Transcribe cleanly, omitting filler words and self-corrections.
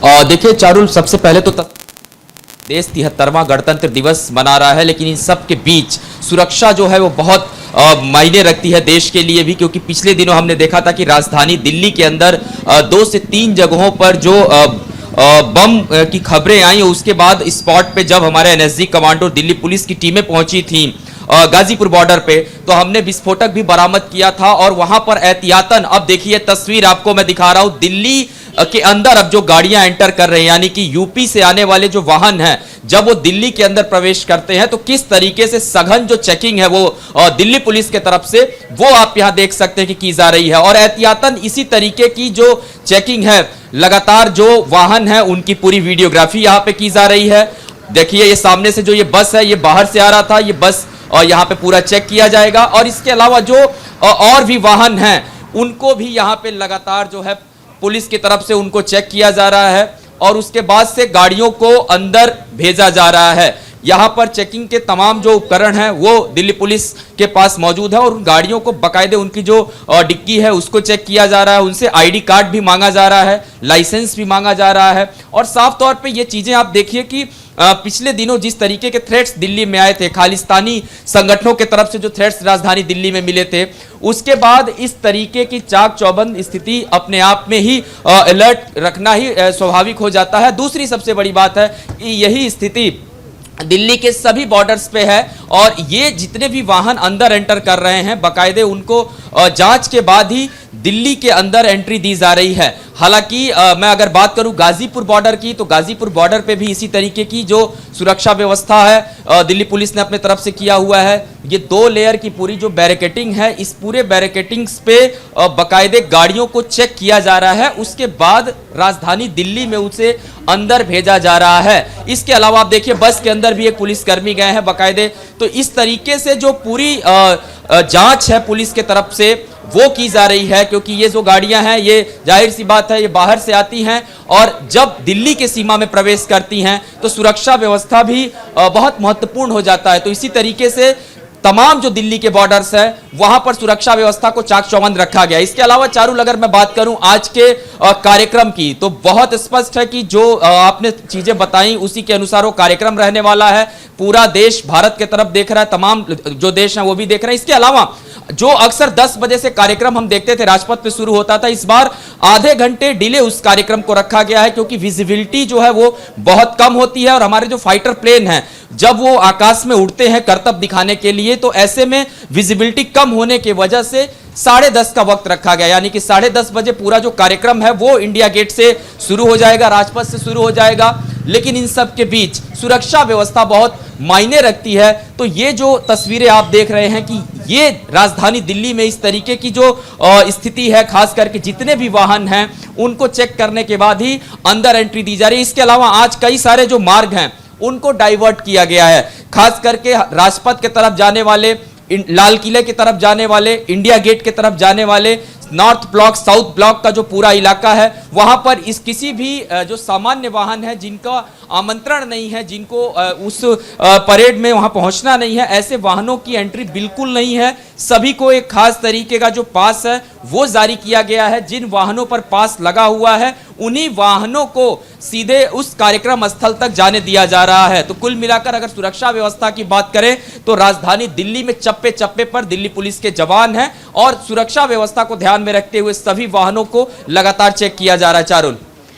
देखिए चारुल, सबसे पहले तो देश 73वां गणतंत्र दिवस मना रहा है, लेकिन इन सब के बीच सुरक्षा जो है वो बहुत मायने रखती है देश के लिए भी, क्योंकि पिछले दिनों हमने देखा था कि राजधानी दिल्ली के अंदर 2 से 3 जगहों पर जो बम की खबरें आई, उसके बाद स्पॉट पे जब हमारे एनएसजी कमांडो दिल्ली पुलिस की टीमें पहुंची थी गाजीपुर बॉर्डर पे, तो हमने विस्फोटक भी बरामद किया था। और वहां पर एहतियातन, अब देखिए तस्वीर आपको मैं दिखा रहा हूं, दिल्ली के अंदर अब जो गाड़ियां एंटर कर रहे हैं, यानी कि यूपी से आने वाले जो वाहन हैं, जब वो दिल्ली के अंदर प्रवेश करते हैं तो किस तरीके से सघन जो चेकिंग है वो दिल्ली पुलिस के तरफ से, वो आप यहां देख सकते हैं कि की जा रही है। और एहतियातन इसी तरीके की जो चेकिंग है, लगातार जो वाहन है उनकी पूरी वीडियोग्राफी यहां पे की जा रही है। देखिए ये सामने से जो ये बस है, ये बाहर से आ रहा था, ये बस और यहाँ पे पूरा चेक किया जाएगा। और इसके अलावा जो और भी वाहन हैं उनको भी यहाँ पे लगातार जो है पुलिस की तरफ से उनको चेक किया जा रहा है, और उसके बाद से गाड़ियों को अंदर भेजा जा रहा है। यहाँ पर चेकिंग के तमाम जो उपकरण हैं वो दिल्ली पुलिस के पास मौजूद है, और उन गाड़ियों को बाकायदे उनकी जो डिक्की है उसको चेक किया जा रहा है, उनसे आईडी कार्ड भी मांगा जा रहा है, लाइसेंस भी मांगा जा रहा है। और साफ तौर पे ये चीजें आप देखिए कि पिछले दिनों जिस तरीके के थ्रेट्स दिल्ली में आए थे, खालिस्तानी संगठनों के तरफ से जो थ्रेट्स राजधानी दिल्ली में मिले थे, उसके बाद इस तरीके की चाक चौबंद स्थिति अपने आप में ही अलर्ट रखना ही स्वाभाविक हो जाता है। दूसरी सबसे बड़ी बात है कि यही स्थिति दिल्ली के सभी बॉर्डर्स पे है, और ये जितने भी वाहन अंदर एंटर कर रहे हैं बाकायदे उनको जांच के बाद ही दिल्ली के अंदर एंट्री दी जा रही है। हालांकि मैं अगर बात करूं गाजीपुर बॉर्डर की, तो गाजीपुर बॉर्डर पे भी इसी तरीके की जो सुरक्षा व्यवस्था है दिल्ली पुलिस ने अपने तरफ से किया हुआ है। ये 2 लेयर की पूरी जो बैरिकेटिंग है, इस पूरे बैरिकेटिंग्स पे बाकायदे गाड़ियों को चेक किया जा रहा है, उसके बाद राजधानी दिल्ली में उसे अंदर भेजा जा रहा है। इसके अलावा आप देखिए बस के अंदर भी एक पुलिसकर्मी गए हैं बाकायदे। तो इस तरीके से जो पूरी जांच है पुलिस के तरफ से वो की जा रही है, क्योंकि ये जो गाड़ियां हैं ये जाहिर सी बात है ये बाहर से आती हैं, और जब दिल्ली के सीमा में प्रवेश करती हैं तो सुरक्षा व्यवस्था भी बहुत महत्वपूर्ण हो जाता है। तो इसी तरीके से तमाम जो दिल्ली के बॉर्डर्स है वहां पर सुरक्षा व्यवस्था को चाक चौबंद रखा गया। इसके अलावा चारुल, अगर मैं बात करूं आज के कार्यक्रम की, तो बहुत स्पष्ट है कि जो आपने चीजें बताई उसी के अनुसार वो कार्यक्रम रहने वाला है। पूरा देश भारत की तरफ देख रहा है, तमाम जो देश हैं वो भी देख रहे हैं। इसके अलावा जो अक्सर 10 बजे से कार्यक्रम हम देखते थे राजपथ पे शुरू होता था, इस बार आधे घंटे डिले उस कार्यक्रम को रखा गया है, क्योंकि विजिबिलिटी जो है वो बहुत कम होती है, और हमारे जो फाइटर प्लेन हैं जब वो आकाश में उड़ते हैं करतब दिखाने के लिए, तो ऐसे में विजिबिलिटी कम होने की वजह से 10:30 का वक्त रखा गया, यानी कि 10:30 बजे पूरा जो कार्यक्रम है वो इंडिया गेट से शुरू हो जाएगा, राजपथ से शुरू हो जाएगा। लेकिन इन सब के बीच सुरक्षा व्यवस्था बहुत मायने रखती है। तो ये जो तस्वीरें आप देख रहे हैं कि ये राजधानी दिल्ली में इस तरीके की जो स्थिति है, खास करके जितने भी वाहन हैं उनको चेक करने के बाद ही अंदर एंट्री दी जा रही है। इसके अलावा आज कई सारे जो मार्ग हैं उनको डाइवर्ट किया गया है, खास करके राजपथ के तरफ जाने वाले, लाल किले की तरफ जाने वाले, इंडिया गेट की तरफ जाने वाले, नॉर्थ ब्लॉक साउथ ब्लॉक का जो पूरा इलाका है वहां पर इस किसी भी जो सामान्य वाहन है जिनका आमंत्रण नहीं है, जिनको उस परेड में वहां पहुंचना नहीं है, ऐसे वाहनों की एंट्री बिल्कुल नहीं है। सभी को एक खास तरीके का जो पास है वो जारी किया गया है। जिन वाहनों पर पास लगा हुआ है उन्हीं वाहनों को सीधे उस कार्यक्रम स्थल तक जाने दिया जा रहा है। तो कुल मिलाकर अगर सुरक्षा व्यवस्था की बात करें तो राजधानी दिल्ली में चप्पे चप्पे पर दिल्ली पुलिस के जवान हैं, और सुरक्षा व्यवस्था को ध्यान में रखते हुए सभी वाहनों को लगातार चेक किया जा रहा है। चारुल।